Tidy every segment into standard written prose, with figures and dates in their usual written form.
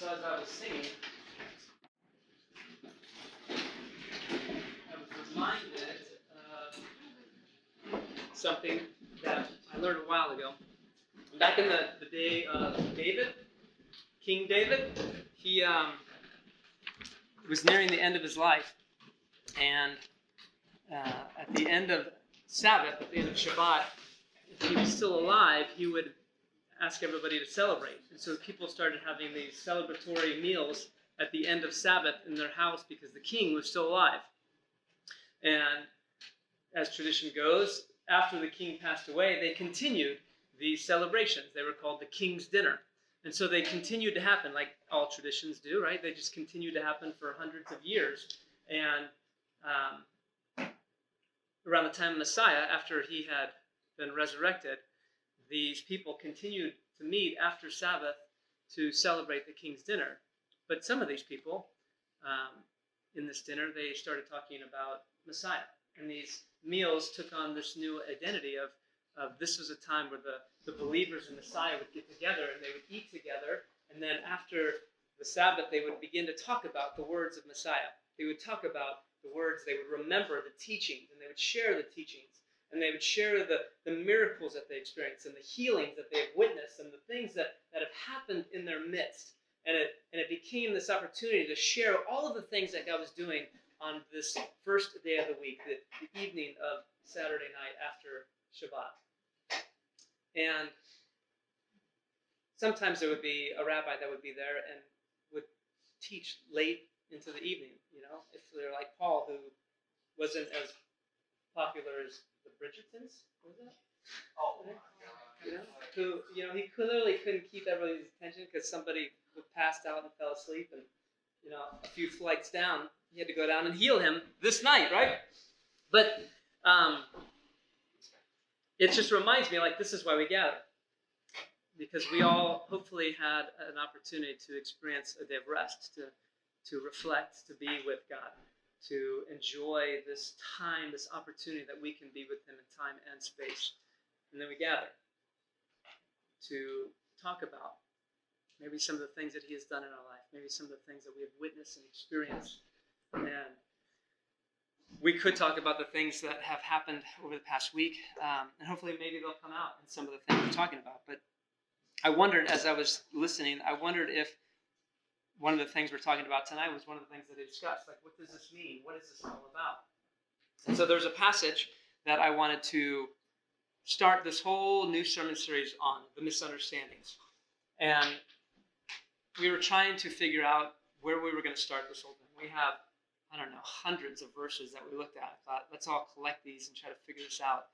So as I was singing, I was reminded of something that I learned a while ago. Back in the day of David, King David, he was nearing the end of his life. And at the end of Sabbath, at the end of Shabbat, if he was still alive, he would ask everybody to celebrate. And so people started having these celebratory meals at the end of Sabbath in their house because the king was still alive. And as tradition goes, after the king passed away, they continued these celebrations. They were called the King's Dinner. And so they continued to happen, like all traditions do, right? They just continued to happen for hundreds of years. And around the time of Messiah, after he had been resurrected, these people continued to meet after Sabbath to celebrate the King's Dinner. But some of these people in this dinner, they started talking about Messiah. And these meals took on this new identity of this was a time where the believers in Messiah would get together and they would eat together. And then after the Sabbath, they would begin to talk about the words of Messiah. They would talk about the words, they would remember the teachings, and they would share the teachings. And they would share the miracles that they experienced and the healings that they have witnessed and the things that have happened in their midst. And it became this opportunity to share all of the things that God was doing on this first day of the week, the evening of Saturday night after Shabbat. And sometimes there would be a rabbi that would be there and would teach late into the evening, if they're like Paul, who wasn't as popular as the Bridgertons, was that? Oh my God. Who, he clearly couldn't keep everybody's attention because somebody passed out and fell asleep, and, a few flights down, he had to go down and heal him this night, right? But it just reminds me, this is why we gather. Because we all hopefully had an opportunity to experience a day of rest, to reflect, to be with God, to enjoy this time, this opportunity that we can be with Him in time and space. And then we gather to talk about maybe some of the things that He has done in our life, maybe some of the things that we have witnessed and experienced. And we could talk about the things that have happened over the past week, and hopefully maybe they'll come out in some of the things we're talking about. But I wondered, as I was listening, if one of the things we're talking about tonight was one of the things that they discussed. What does this mean? What is this all about? And so there's a passage that I wanted to start this whole new sermon series on, the misunderstandings. And we were trying to figure out where we were going to start this whole thing. We have, hundreds of verses that we looked at. I thought, let's all collect these and try to figure this out.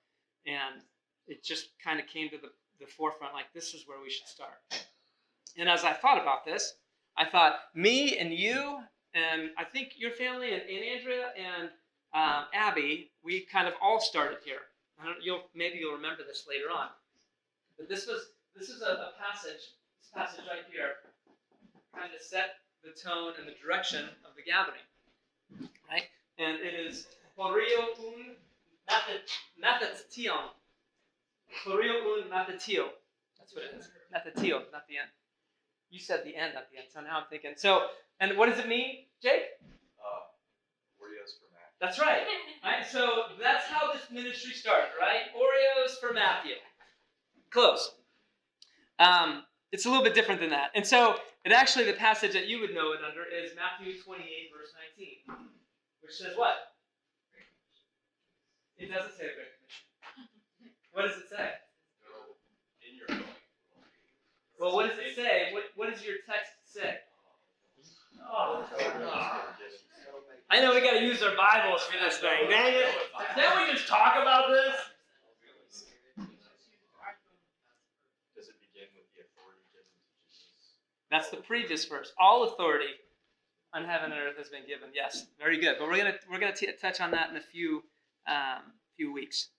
And it just kind of came to the forefront, this is where we should start. And as I thought about this, I thought, me and you, and I think your family, and Andrea, and Abby, we kind of all started here. Maybe you'll remember this later on. But this is a passage, this passage right here, kind of set the tone and the direction of the gathering, right? And it is Chorio un mathatio. Chorio un mathatio. That's what it is. Mathatio, not the end. You said the end, not the end. So now I'm thinking. And what does it mean, Jake? Oreos for Matt. That's right. Right. So that's how this ministry started, right? Oreos for Matthew. Close. It's a little bit different than that. And so it actually, the passage that you would know it under is Matthew 28, verse 19, which says what? It doesn't say the Great Commission. What does it say? Go in your going. Well, what does it say? What does your text say? Oh. I know we got to use our Bibles for this thing. Dang it. Can't we just talk about this? Does it begin with the authority given to Jesus? That's the previous verse. All authority on heaven and earth has been given. Yes, very good. But we're gonna touch on that in a few weeks.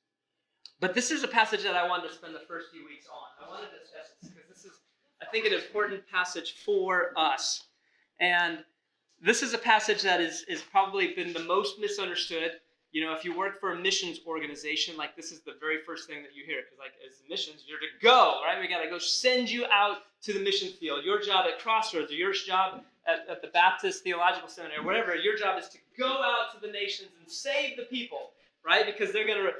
But this is a passage that I wanted to spend the first few weeks on. I wanted to discuss this because this is, I think, an important passage for us. And this is a passage that is probably been the most misunderstood if you work for a missions organization, like this is the very first thing that you hear, because like as missions, you're to go, right? We got to go send you out to the mission field. Your job at Crossroads, or your job at the Baptist Theological Seminary, whatever, your job is to go out to the nations and save the people, right? Because they're gonna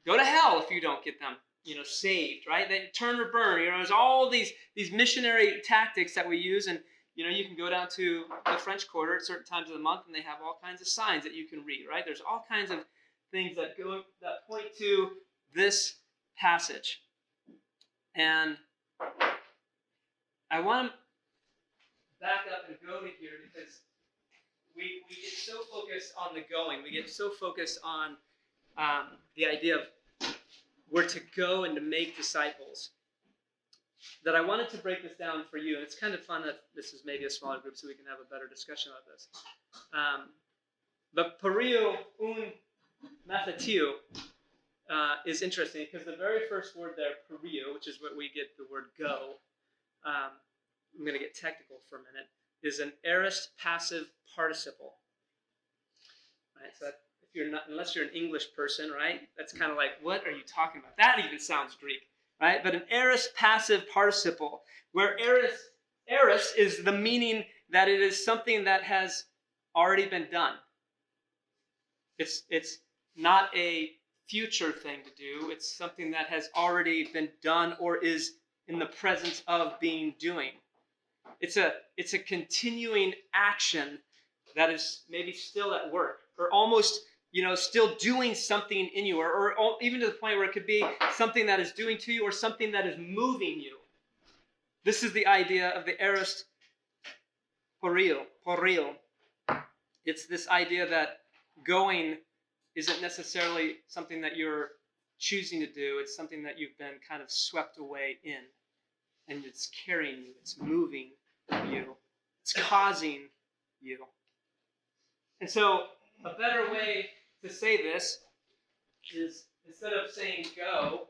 go to hell if you don't get them, saved, right? They turn or burn. There's all these missionary tactics that we use, and you can go down to the French Quarter at certain times of the month, and they have all kinds of signs that you can read, right? There's all kinds of things that point to this passage. And I want to back up and go to here because we get so focused on the going. We get so focused on the idea of we're to go and to make disciples, that I wanted to break this down for you. And it's kind of fun that this is maybe a smaller group so we can have a better discussion about this. But perio un mathatio is interesting because the very first word there, perio, which is what we get the word go, I'm going to get technical for a minute, is an aorist passive participle. Right? So that, unless you're an English person, right? That's kind of like, what are you talking about? That even sounds Greek. Right? But an aorist passive participle, where aorist is the meaning that it is something that has already been done. It's not a future thing to do. It's something that has already been done or is in the presence of being doing. It's a continuing action that is maybe still at work, or almost still doing something in you, or even to the point where it could be something that is doing to you or something that is moving you. This is the idea of the aorist poreo. It's this idea that going isn't necessarily something that you're choosing to do. It's something that you've been kind of swept away in, and it's carrying you. It's moving you. It's causing you. And so a better way to say this is, instead of saying go,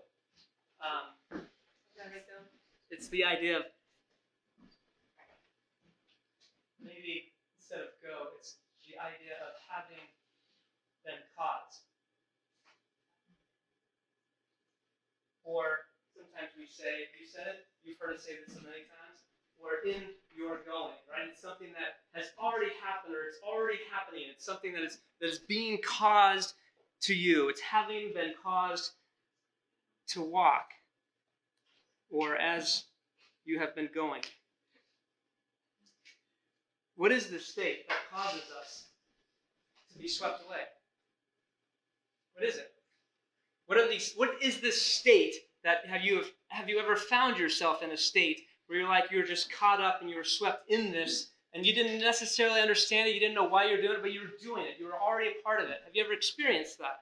it's the idea of, maybe instead of go, it's the idea of having been caused. Or sometimes we say, you said it, you've heard us say this so many times, we're in your going, right? It's something that has already happened, or it's already happening. It's something that is being caused to you. It's having been caused to walk, or as you have been going. What is the state that causes us to be swept away? What is it? What is this state that have you ever found yourself in a state where you're just caught up and you were swept in this, and you didn't necessarily understand it, you didn't know why you're doing it, but you were doing it. You were already a part of it. Have you ever experienced that?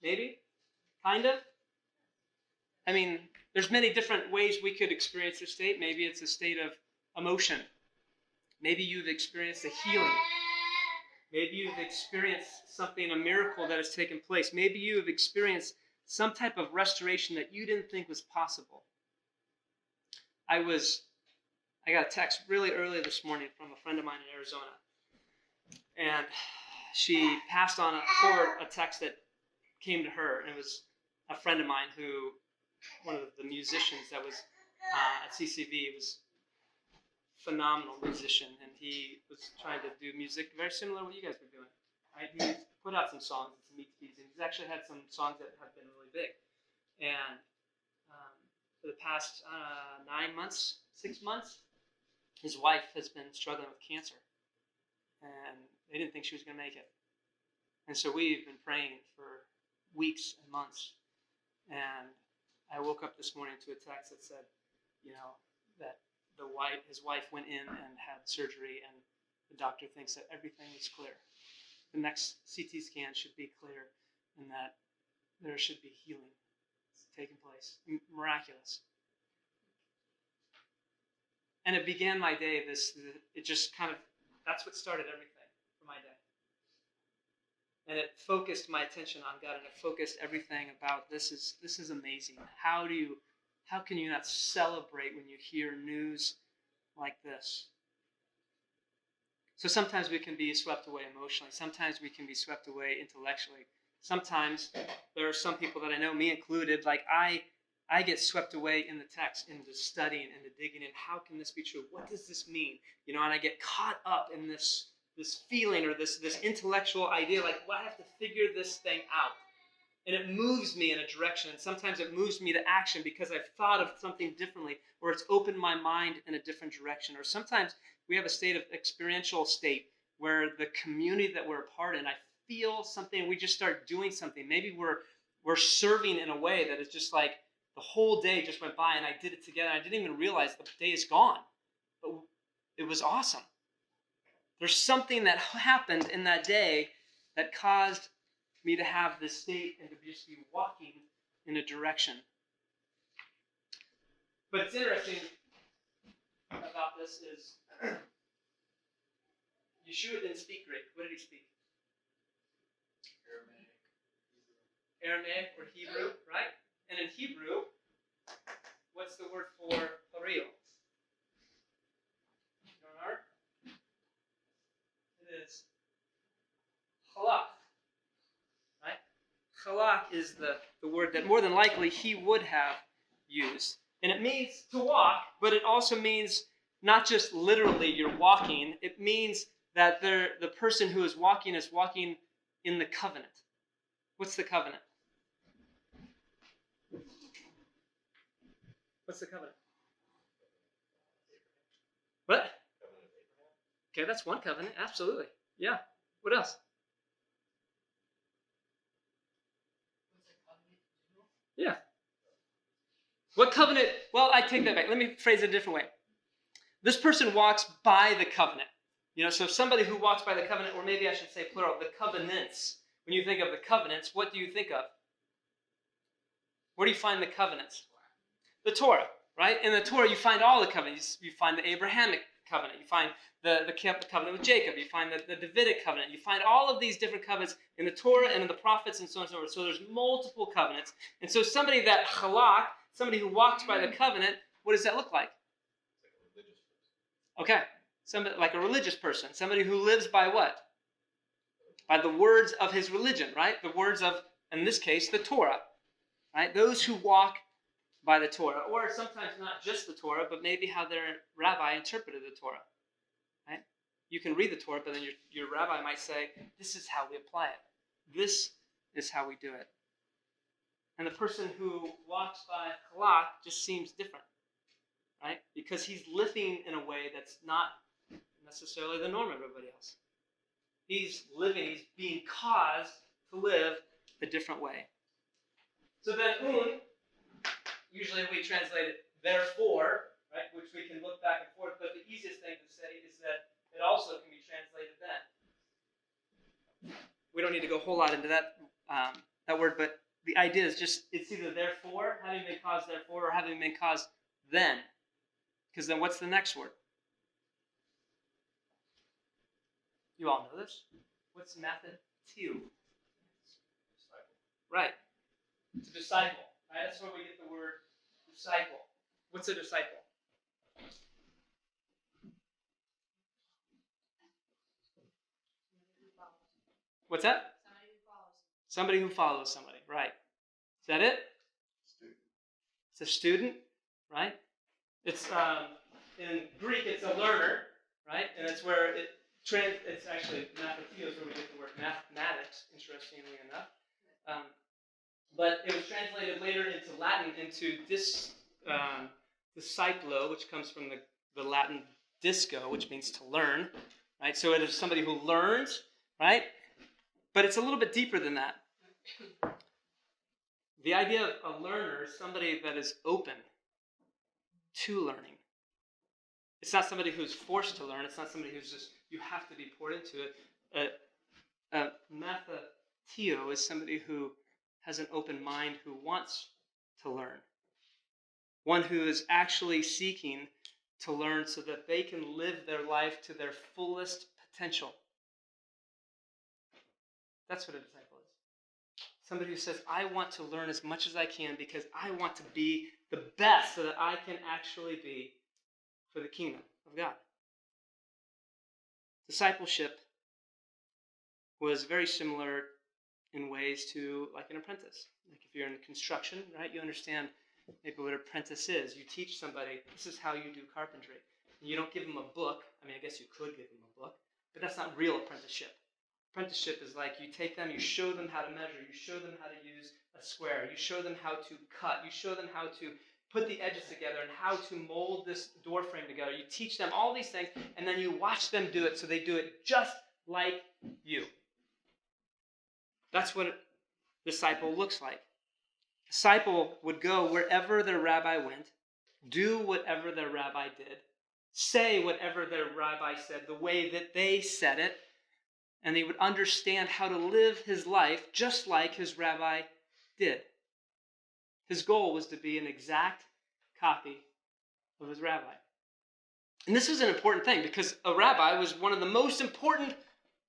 Maybe? Kind of? I mean, there's many different ways we could experience this state. Maybe it's a state of emotion. Maybe you've experienced a healing. Maybe you've experienced something, a miracle that has taken place. Maybe you've experienced some type of restoration that you didn't think was possible. I got a text really early this morning from a friend of mine in Arizona. And she passed forward a text that came to her. And it was a friend of mine one of the musicians that was at CCV, was a phenomenal musician. And he was trying to do music very similar to what you guys were doing. Right? He put out some songs and some EPs. And he's actually had some songs that have been really big. And for the past 9 months, 6 months, his wife has been struggling with cancer. And they didn't think she was going to make it. And so we've been praying for weeks and months. And I woke up this morning to a text that said, that his wife went in and had surgery, and the doctor thinks that everything is clear. The next CT scan should be clear, and that there should be healing taking place. Miraculous. And it began my day, it just kind of, that's what started everything for my day. And it focused my attention on God, and it focused everything about this is amazing. How can you not celebrate when you hear news like this? So sometimes we can be swept away emotionally. Sometimes we can be swept away intellectually. Sometimes there are some people that I know, me included, like I get swept away in the text, into studying, into digging in. How can this be true? What does this mean? And I get caught up in this feeling or this intellectual idea, like, well, I have to figure this thing out. And it moves me in a direction. And sometimes it moves me to action because I've thought of something differently, or it's opened my mind in a different direction. Or sometimes we have a state of experiential state where the community that we're a part in, I feel something, we just start doing something. Maybe we're serving in a way that is just like the whole day just went by and I did it together. I didn't even realize the day is gone. But it was awesome. There's something that happened in that day that caused me to have this state and to just be walking in a direction. But it's interesting about this is Yeshua didn't speak Greek. What did he speak? Aramaic or Hebrew, right? And in Hebrew, what's the word for real? It is halak, right? Halak is the word that more than likely he would have used. And it means to walk, but it also means not just literally you're walking. It means that the person who is walking in the covenant. What's the covenant? What's the covenant? What? Okay, that's one covenant. Absolutely. Yeah. What else? Yeah. What covenant? Well, I take that back. Let me phrase it a different way. This person walks by the covenant. So somebody who walks by the covenant, or maybe I should say plural, the covenants. When you think of the covenants, what do you think of? Where do you find the covenants? The Torah, right? In the Torah, you find all the covenants. You find the Abrahamic covenant. You find the covenant with Jacob. You find the Davidic covenant. You find all of these different covenants in the Torah and in the prophets and so on and so forth. So there's multiple covenants. And so somebody that halak, somebody who walks by the covenant, what does that look like? Okay. Somebody like a religious person. Somebody who lives by what? By the words of his religion, right? The words of, in this case, the Torah. Right? Those who walk by the Torah, or sometimes not just the Torah, but maybe how their rabbi interpreted the Torah. Right? You can read the Torah, but then your rabbi might say, this is how we apply it. This is how we do it. And the person who walks by halak just seems different, right? Because he's living in a way that's not necessarily the norm of everybody else. He's being caused to live a different way. So then usually we translate it therefore, right, which we can look back and forth, but the easiest thing to say is that it also can be translated then. We don't need to go a whole lot into that word, but the idea is just, it's either therefore, having been caused therefore, or having been caused then. Because then what's the next word? You all know this. What's mathatio? Right. It's a disciple. Right? That's where we get the word disciple. What's a disciple? What's that? Somebody who follows somebody. Right. Is that it? It's a student, right? It's in Greek. It's a learner, right? And it's where it's actually mathatio is where we get the word mathematics. Interestingly enough. But it was translated later into Latin into disciplo, which comes from the Latin disco, which means to learn, right? So it is somebody who learns, right? But it's a little bit deeper than that. The idea of a learner is somebody that is open to learning. It's not somebody who's forced to learn. It's not somebody who's just, you have to be poured into it. Mathatio is somebody who has an open mind, who wants to learn. One who is actually seeking to learn so that they can live their life to their fullest potential. That's what a disciple is. Somebody who says, I want to learn as much as I can because I want to be the best so that I can actually be for the kingdom of God. Discipleship was very similar in ways to like an apprentice. Like if you're in construction, right, you understand maybe what an apprentice is. You teach somebody, this is how you do carpentry. You don't give them a book. I mean, I guess you could give them a book, but that's not real apprenticeship. Apprenticeship is like you take them, you show them how to measure, you show them how to use a square, you show them how to cut, you show them how to put the edges together and how to mold this door frame together. You teach them all these things, and then you watch them do it so they do it just like you. That's what a disciple looks like. A disciple would go wherever their rabbi went, do whatever their rabbi did, say whatever their rabbi said, the way that they said it, and he would understand how to live his life just like his rabbi did. His goal was to be an exact copy of his rabbi. And this was an important thing because a rabbi was one of the most important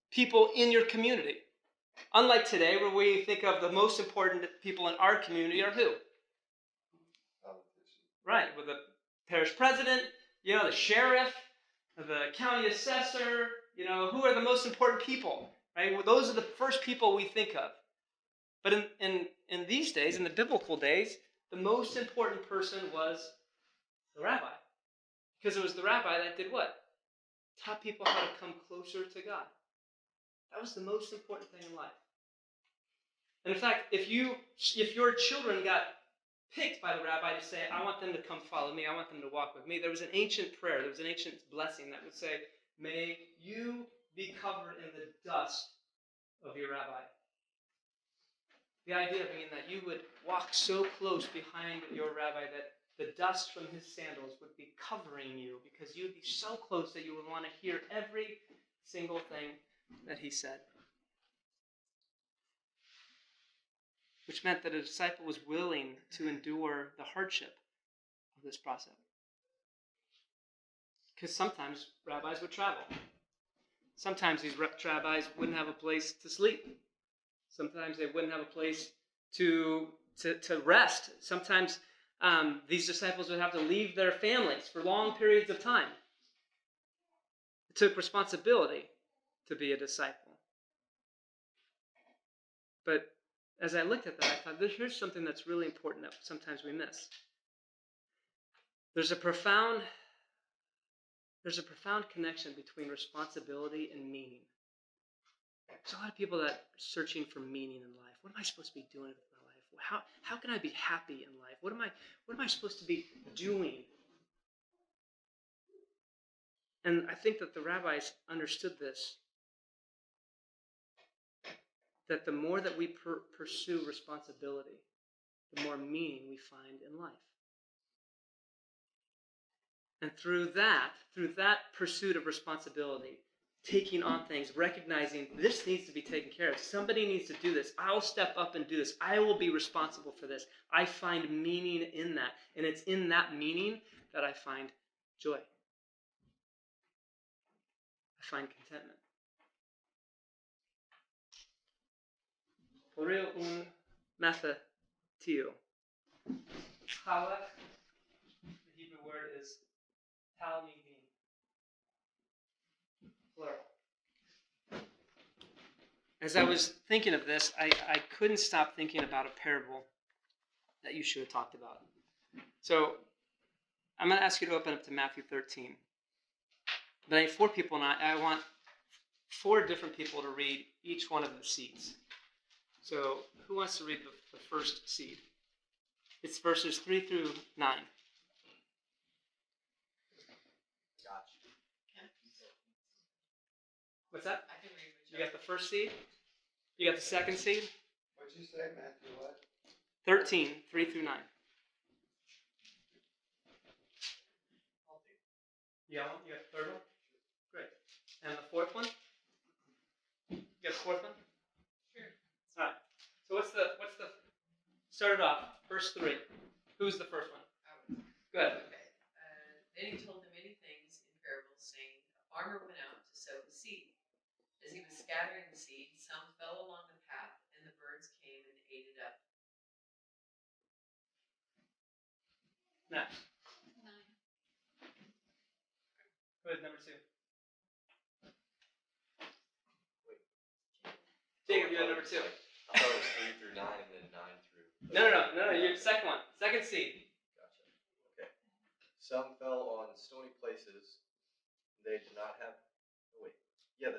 people in your community. Unlike today, where we think of the most important people in our community are who? Right, with the parish president, the sheriff, the county assessor, who are the most important people, right? Well, those are the first people we think of. But in these days, in the biblical days, the most important person was the rabbi. Because it was the rabbi that did what? Taught people how to come closer to God. That was the most important thing in life. And in fact, if your children got picked by the rabbi to say, I want them to come follow me, I want them to walk with me, there was an ancient prayer, there was an ancient blessing that would say, may you be covered in the dust of your rabbi. The idea being that you would walk so close behind your rabbi that the dust from his sandals would be covering you because you would be so close that you would want to hear every single thing that he said. Which meant that a disciple was willing to endure the hardship of this process. Because sometimes rabbis would travel. Sometimes these rabbis wouldn't have a place to sleep. Sometimes they wouldn't have a place to rest. Sometimes these disciples would have to leave their families for long periods of time. It took responsibility to be a disciple. But as I looked at that, I thought, here's something that's really important that sometimes we miss. There's a profound connection between responsibility and meaning. There's a lot of people that are searching for meaning in life. What am I supposed to be doing with my life? How can I be happy in life? What am I supposed to be doing? And I think that the rabbis understood this. That the more that we pursue responsibility, the more meaning we find in life. And through that pursuit of responsibility, taking on things, recognizing this needs to be taken care of. Somebody needs to do this. I'll step up and do this. I will be responsible for this. I find meaning in that. And it's in that meaning that I find joy. I find contentment. Poreo un mathatio. Chalak, the Hebrew word is talmidim. Plural. As I was thinking of this, I couldn't stop thinking about a parable that you should have talked about. So I'm going to ask you to open up to Matthew 13. But I need 4 people, and I want 4 different people to read each one of the seeds. So who wants to read the first seed? It's verses 3 through 9. What's that? I can read You got the first seed? You got the second seed? What'd you say, Matthew? What? 13, 3 through 9. You got one? You got the third one? Great. And the fourth one? You got the fourth one? Sure. All right. So what's the start it off, verse 3. Who's the first one? Good. Okay. Then he told them many things in parables, saying, a farmer went out to sow the seed. As he was scattering the seed, some fell along the path, and the birds came and ate it up. Next. 9. Who is number 2? number 2. I thought it was 3 through 9 and then 9 through. No. Your second one. Second seed. Gotcha. Okay. Some fell on stony places. They did not have. Oh wait. Yeah,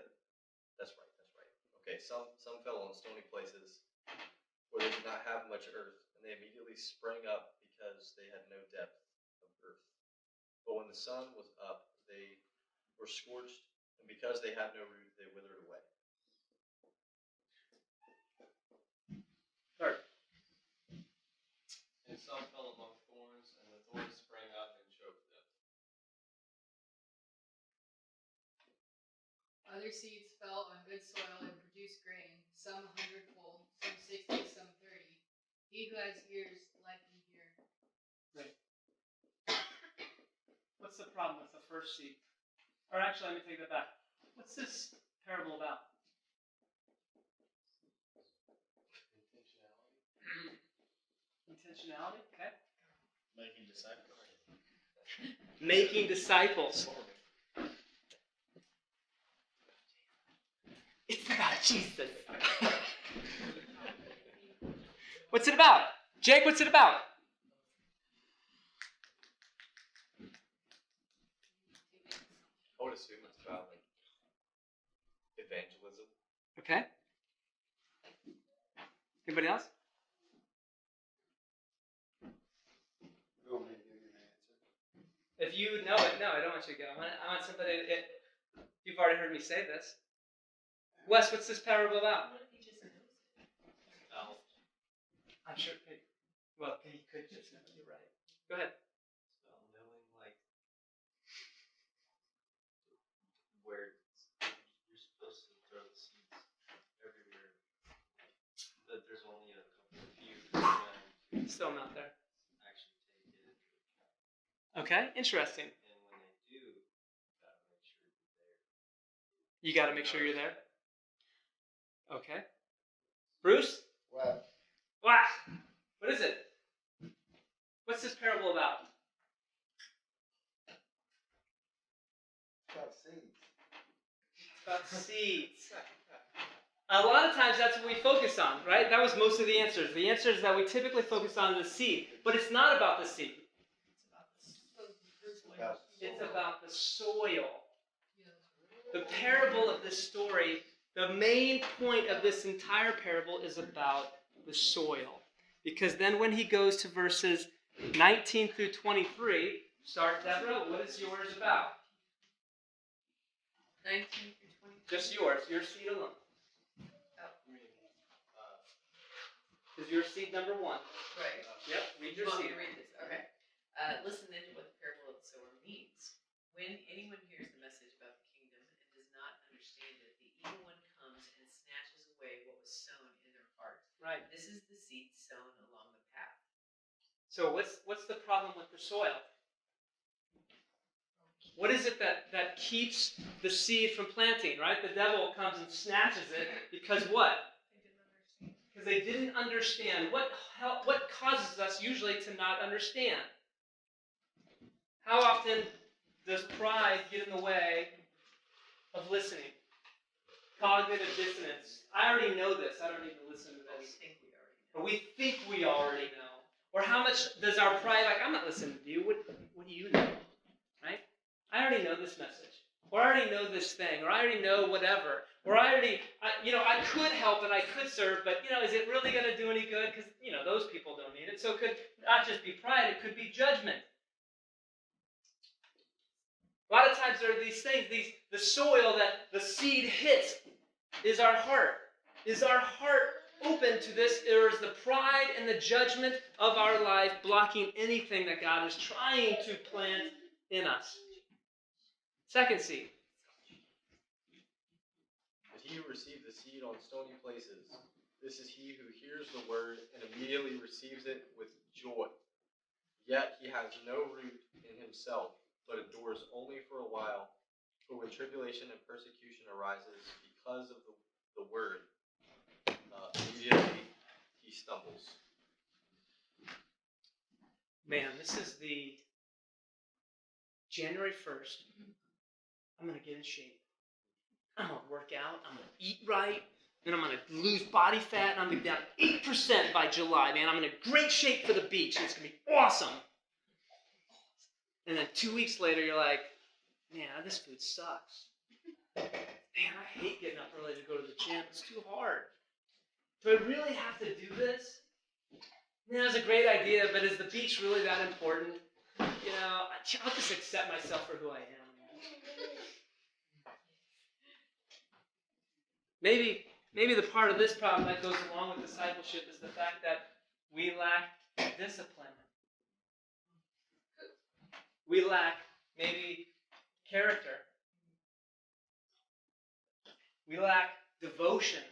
that's right. That's right. Okay. Some fell on stony places where they did not have much earth, and they immediately sprang up because they had no depth of earth. But when the sun was up, they were scorched, and because they had no root, they withered away. Third. And some fell among thorns, and the thorns sprang up and choked them. Other seeds fell on good soil and produced grain, some 100-fold, some 60, some 30. He who has ears, let him hear. What's the problem with the first seed? Or actually, let me take that back. What's this parable about? Intentionality? Okay. Making disciples. Making disciples. It's about Jesus. What's it about? Jake, what's it about? I would assume it's about like evangelism. Okay. Anybody else? You want me to give you an answer? If you know it, no, I don't want you to go. I want somebody. You've already heard me say this. Wes, what's this parable about? What if he just knows it? I'm sure. Well, he could just know. You're right. Go ahead. It's about knowing, like, where you're supposed to throw the seeds everywhere. That there's only a couple of few that Still not there. actually take it. Okay, interesting. And when they do, you gotta make sure you're there. You got to make sure you're there. Okay. Bruce? Well, Wow. What is it? What's this parable about? it's about seeds. It's about seeds. A lot of times that's what we focus on, right? That was most of the answers. The answers that we typically focus on is the seed. But it's not about the seed. It's about the soil. The parable of this story, the main point of this entire parable is about the soil. Because then when he goes to verses 19 through 23, start Deborah, what is yours about? 19 through 20. Just yours, your seed alone. Is your seed number 1? Right. Yep, read You your want me seed. to read this? Okay. Listen then to what the parable of the sower means. When anyone hears the message about the kingdom and does not understand it, the evil one comes and snatches away what was sown in their heart. Right. This is the seed sown along the path. So what's the problem with the soil? What is it that keeps the seed from planting, right? The devil comes and snatches it because what? Because they didn't understand. What causes us usually to not understand? How often does pride get in the way of listening? Cognitive dissonance. I already know this. I don't need to listen to this. Or we think we already know. Or how much does our pride, like, I'm not listening to you. What do you know? Right? I already know this message. Or I already know this thing. Or I already know whatever. Or I could help and I could serve, but, is it really going to do any good? Because, those people don't need it. So it could not just be pride, it could be judgment. A lot of times there are these things, the soil that the seed hits is our heart. Is our heart open to this, or is the pride and the judgment of our life blocking anything that God is trying to plant in us? Second seed. But he who received the seed on stony places, this is he who hears the word and immediately receives it with joy. Yet he has no root in himself, but endures only for a while. For when tribulation and persecution arises because of the word, immediately he stumbles. Man, this is the January 1st. I'm going to get in shape. I'm going to work out. I'm going to eat right. and I'm going to lose body fat, and I'm going to be down 8% by July, man. I'm in a great shape for the beach, and it's going to be awesome. And then 2 weeks later, you're like, man, this food sucks. Man, I hate getting up early to go to the gym. It's too hard. Do I really have to do this? Yeah, it's a great idea, but is the beach really that important? You know, I'll just accept myself for who I am. Maybe the part of this problem that goes along with discipleship is the fact that we lack discipline. We lack maybe character. We lack devotion.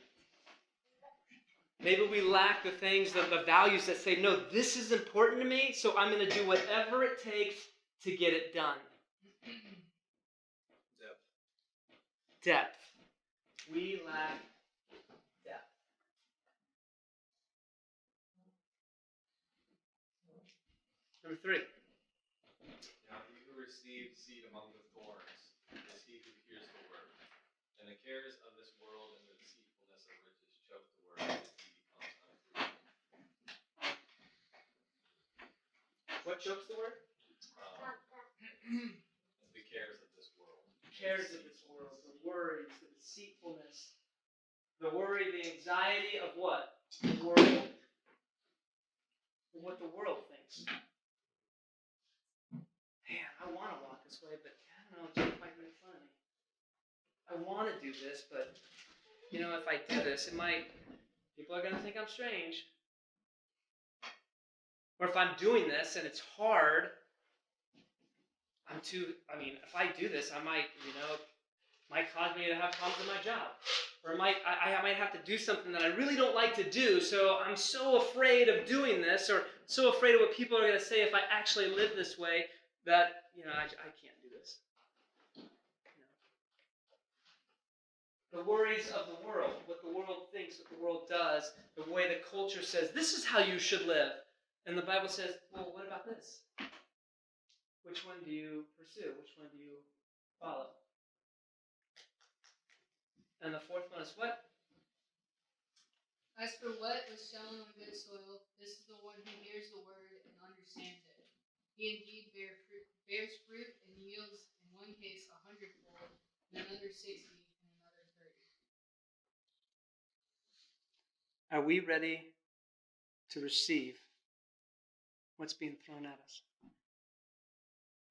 Maybe we lack the things, the values that say, no, this is important to me, so I'm going to do whatever it takes to get it done. Depth. We lack depth. Number 3. Now he who received seed among the thorns is he who hears the word, and the cares of this world and the deceitfulness of riches choke the word, and he becomes unfruitful. What chokes the word? The cares of this world. Cares of this world, the worries, the deceitfulness, the worry, the anxiety of what? The world. What the world thinks. Man, I want to walk this way, but I don't know, Jake might make fun of me. I want to do this, but, you know, if I do this, people are going to think I'm strange. Or if I'm doing this and it's hard, if I do this, I might cause me to have problems in my job. Or I might have to do something that I really don't like to do, so I'm so afraid of doing this, or so afraid of what people are going to say if I actually live this way, that, I can't do this. The worries of the world, what the world thinks, what the world does, the way the culture says, this is how you should live. And the Bible says, well, what about this? Which one do you pursue? Which one do you follow? And the 4th one is what? As for what was sown on good soil, this is the one who hears the word and understands it. He indeed bears fruit and yields, in one case 100-fold, in another 60, and another 30. Are we ready to receive what's being thrown at us?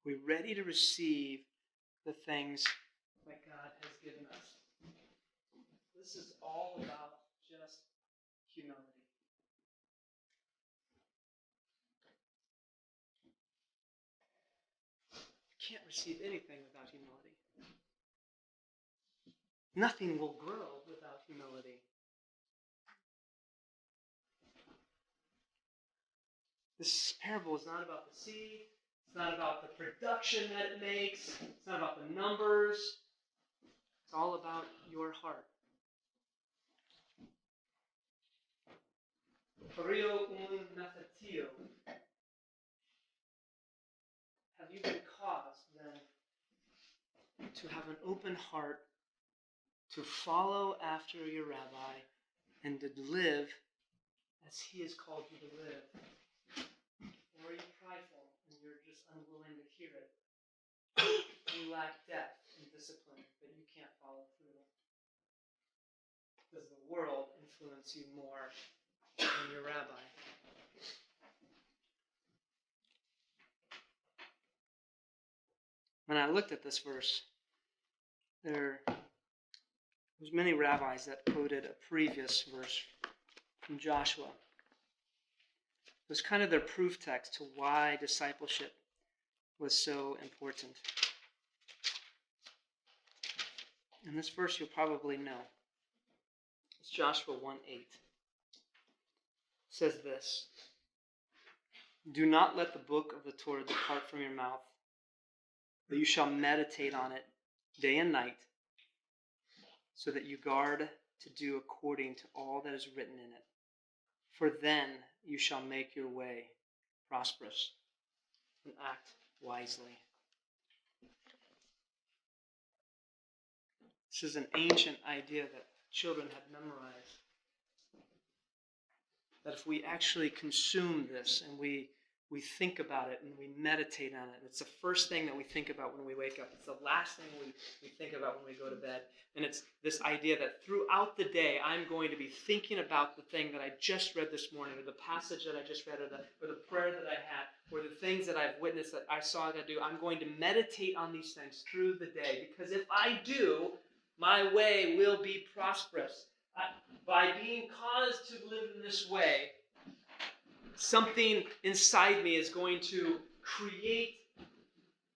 Are we ready to receive the things that God has given us? This is all about just humility. You can't receive anything without humility. Nothing will grow without humility. This parable is not about the seed. It's not about the production that it makes. It's not about the numbers. It's all about your heart. Rio un natatio. Have you been caused then to have an open heart, to follow after your rabbi, and to live as he has called you to live? Or are you prideful and you're just unwilling to hear it? You lack depth and discipline that you can't follow through. Does the world influence you more than your rabbi? When I looked at this verse, there was many rabbis that quoted a previous verse from Joshua. It was kind of their proof text to why discipleship was so important. And this verse you'll probably know. It's Joshua 1:8. It says this: "Do not let the book of the Torah depart from your mouth, but you shall meditate on it day and night, so that you guard to do according to all that is written in it. For then you shall make your way prosperous and act wisely." This is an ancient idea that children had memorized. That if we actually consume this and we think about it and we meditate on it, it's the first thing that we think about when we wake up. It's the last thing we think about when we go to bed. And it's this idea that throughout the day, I'm going to be thinking about the thing that I just read this morning, or the passage that I just read, or the prayer that I had, or the things that I've witnessed that I saw God do. I'm going to meditate on these things through the day, because if I do, my way will be prosperous. By being caused to live in this way, something inside me is going to create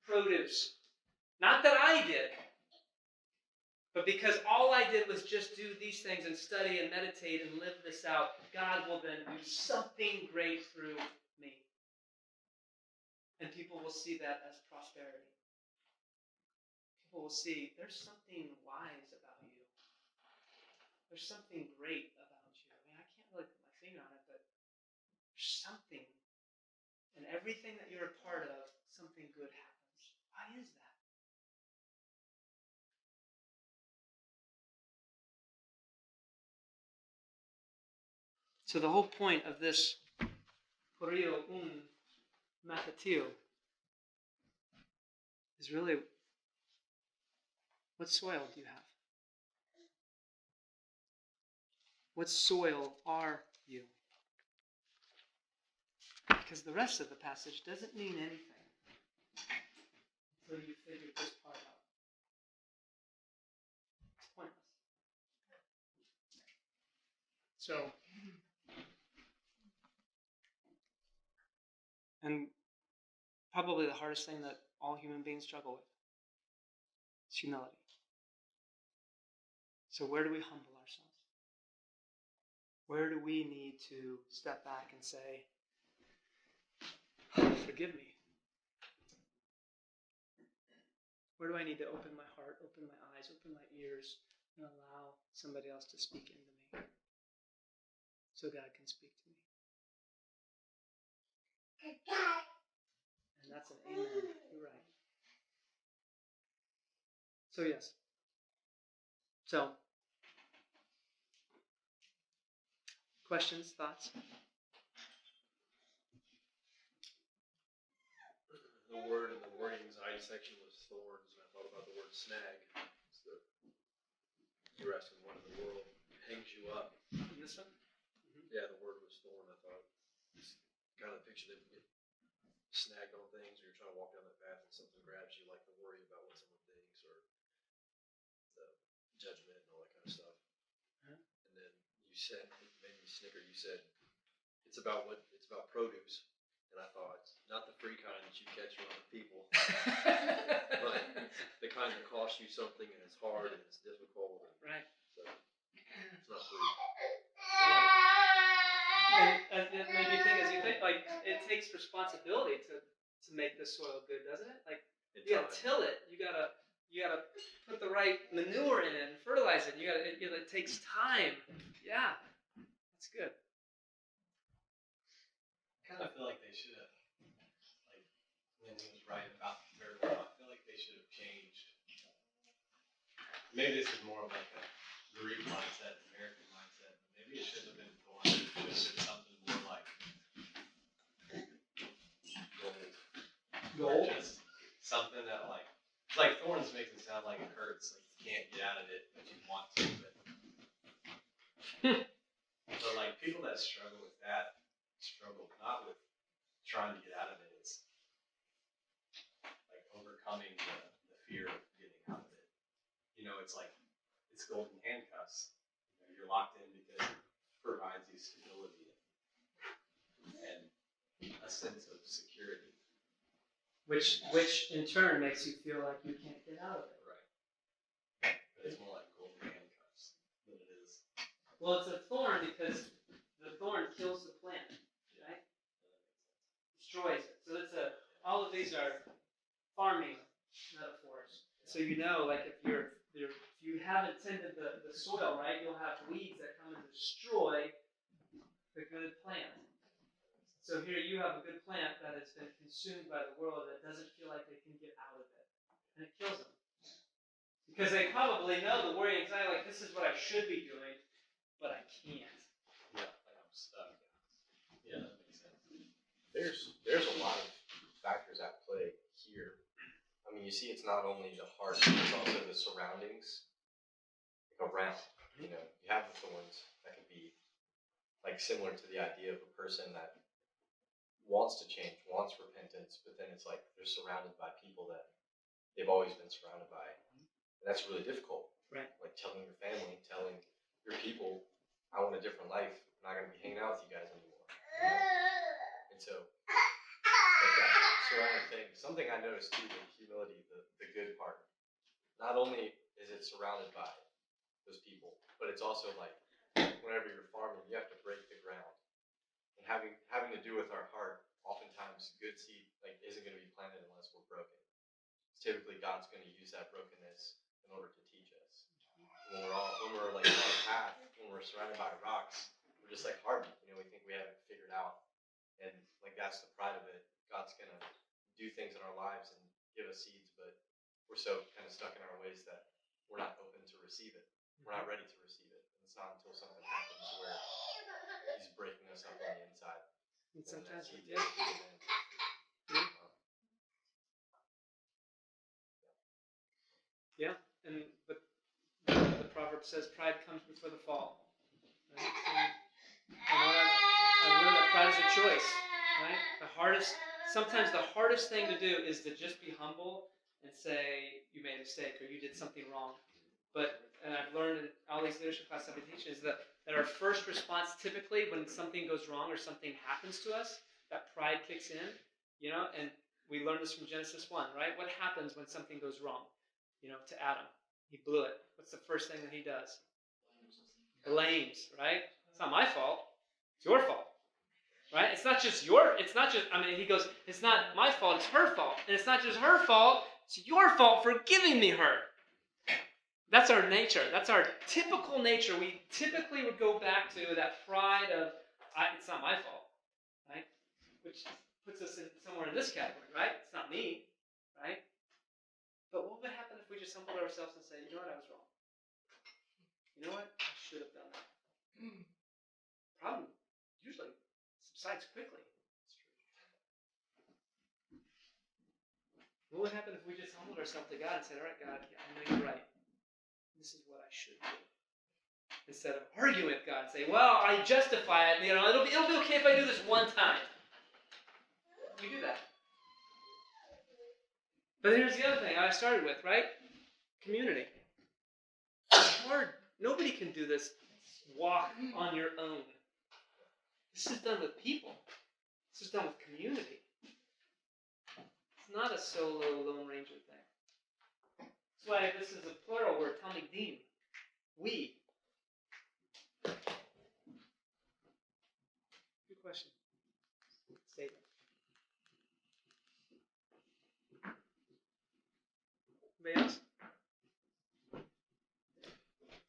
produce. Not that I did, but because all I did was just do these things and study and meditate and live this out, God will then do something great through me. And people will see that as prosperity. People will see there's something wise about you. There's something great about you. I mean, I can't really put my finger on it, but there's something. And everything that you're a part of, something good happens. Why is that? So the whole point of this Horio Mathatio is really, what soil do you have? What soil are you? Because the rest of the passage doesn't mean anything until you figure this part out. It's pointless. So, and probably the hardest thing that all human beings struggle with is humility. So where do we humble ourselves? Where do we need to step back and say, forgive me? Where do I need to open my heart, open my eyes, open my ears, and allow somebody else to speak into me so God can speak to me? And that's an amen. You're right. So yes. So, questions, thoughts? The word in the word anxiety section was thorns, and I thought about the word snag. It's the you were asking what in the world hangs you up. In this one? Yeah, the word was thorn. I thought it's kind of the picture that you get snagged on things, or you're trying to walk down that path and something grabs you, like the worry about what someone thinks, or the judgment and all that kind of stuff. Uh-huh. And then you said, it made me snicker. You said it's about produce. And I thought, not the free kind that you catch from other people, but the kind that costs you something and it's hard and it's difficult. And Right. So it's not free. And it made me think, as you think, like, it takes responsibility to make this soil good, doesn't it? Like, you gotta till it. You gotta put the right manure in it and fertilize it. It takes time. Yeah, that's good. I kind of feel like they should have, like, when he was writing about the parable, I feel like they should have changed. Maybe this is more of like a Greek mindset, American mindset. Maybe it shouldn't have been thorns. It should have been something more like gold. Or just something that like thorns makes it sound like it hurts, like you can't get out of it, but you want to. But like people that struggle with that struggle not with trying to get out of it. It's like overcoming the fear of getting out of it. You know, it's like it's golden handcuffs. You know, you're locked in because it provides you stability and a sense of security. Which in turn makes you feel like you can't get out of it. Right. But it's more like golden handcuffs than it is. Well, it's a thorn because the thorn kills the plant, right? Destroys it. So all of these are farming metaphors. So you know, like if you haven't tended the soil right, you'll have weeds that come and destroy the good plant. So here you have a good plant that has been consumed by the world that doesn't feel like they can get out of it. And it kills them. Because they probably know the worry, anxiety, like this is what I should be doing, but I can't. Yeah, like I'm stuck. Yeah, that makes sense. There's a lot of factors at play here. I mean, you see, it's not only the heart, it's also the surroundings around. You know, you have the thorns that can be like similar to the idea of a person that wants to change, wants repentance, but then it's like they're surrounded by people that they've always been surrounded by. And that's really difficult. Right. Like telling your family, telling your people, I want a different life. I'm not going to be hanging out with you guys anymore. And so, like that surrounding thing, something I noticed too with humility, the good part. Not only is it surrounded by those people, but it's also like whenever you're farming, you have to break the ground. And having to do with our heart, oftentimes good seed like isn't going to be planted unless we're broken. Typically, God's going to use that brokenness in order to teach us. When we're like on a path, when we're surrounded by rocks, we're just like Harvey. You know, we think we have it figured out, and like that's the pride of it. God's going to do things in our lives and give us seeds, but we're so kind of stuck in our ways that we're not open to receive it. We're not ready to receive it. And it's not until something happens where He's breaking us up on the inside. And sometimes, seed yeah. is given in. Yeah, but the proverb says pride comes before the fall. Right? And I learned that pride is a choice. Right? Sometimes the hardest thing to do is to just be humble and say you made a mistake or you did something wrong. And I've learned in all these leadership classes I've been teaching is that our first response typically when something goes wrong or something happens to us, that pride kicks in, and we learned this from Genesis 1, right? What happens when something goes wrong? To Adam. He blew it. What's the first thing that he does? Blames, right? It's not my fault. It's your fault. Right? He goes, it's not my fault, it's her fault. And it's not just her fault, it's your fault for giving me her. That's our nature. That's our typical nature. We typically would go back to that pride of, it's not my fault, right? Which puts us somewhere in this category, right? It's not me, right? But what would happen if we just humbled ourselves and say, you know what, I was wrong. You know what, I should have done that. Problem usually subsides quickly. What would happen if we just humbled ourselves to God and said, all right, God, I know you're right. This is what I should do. Instead of arguing with God and say, well, I justify it. It'll be okay if I do this one time. We do that. But here's the other thing I started with, right? Community. It's hard. Nobody can do this walk on your own. This is done with people. This is done with community. It's not a solo Lone Ranger thing. That's why this is a plural word, Talmidim. We. Good question. Statement. Anybody else?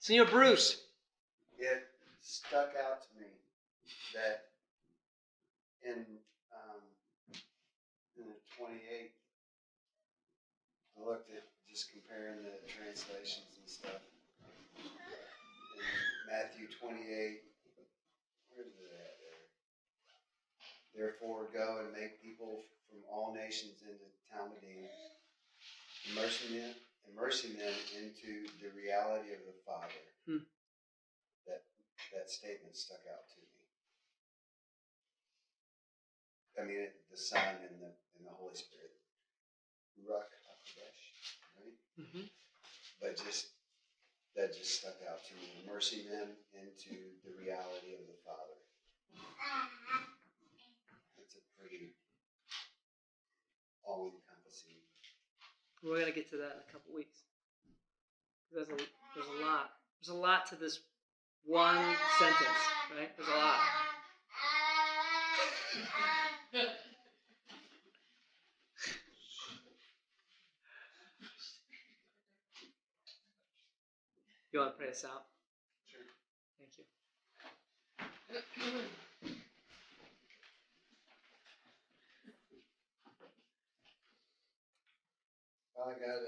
Senor Bruce. It stuck out to me that in the 28th, I looked at just comparing the translations and stuff. In Matthew 28, where is it at there? Therefore, go and make people from all nations into Talmudim, immersing them into the reality of the Father. That statement stuck out to me. I mean, the Son and the Holy Spirit. Ruach HaKodesh, right? Mm-hmm. But that just stuck out to me. Immersing them into the reality of the Father. It's a pretty all-encompassing. We're going to get to that in a couple weeks. There's a lot. There's a lot to this one sentence, right? There's a lot. You want to pray us out? Sure. Thank you. Well, I got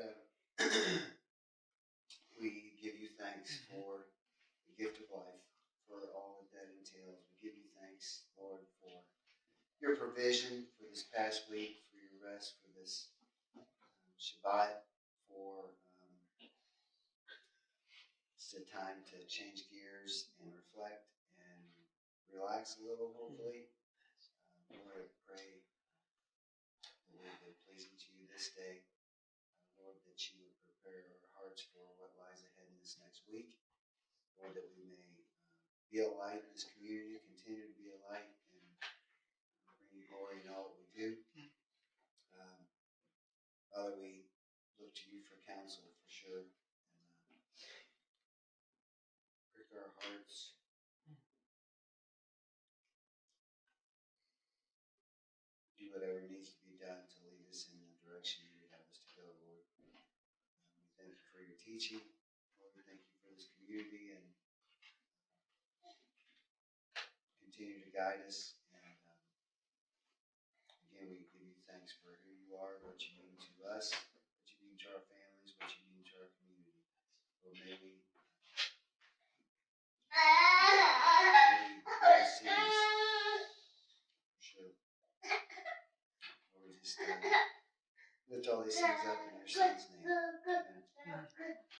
thanks for the gift of life, for all that that entails. We give you thanks, Lord, for your provision for this past week, for your rest, for this Shabbat, for it's a time to change gears and reflect and relax a little, hopefully. Lord, I pray that we would be pleasing to you this day. Lord, that you would prepare our hearts for what lies ahead in this next week. Lord, that we may be a light in this community, continue to be a light, and bring you glory in all that we do. Father, we look to you for counsel, for sure. And prick our hearts. Do whatever needs to be done to lead us in the direction you would have us to go, Lord. We thank you for your teaching. Lord, we thank you for this community and continue to guide us. And again, we give you thanks for who you are, what you mean to us, what you mean to our families, what you mean to our community. Lord, may we grow cities, for sure. Lord, we just lift all these things up in your son's name. Amen.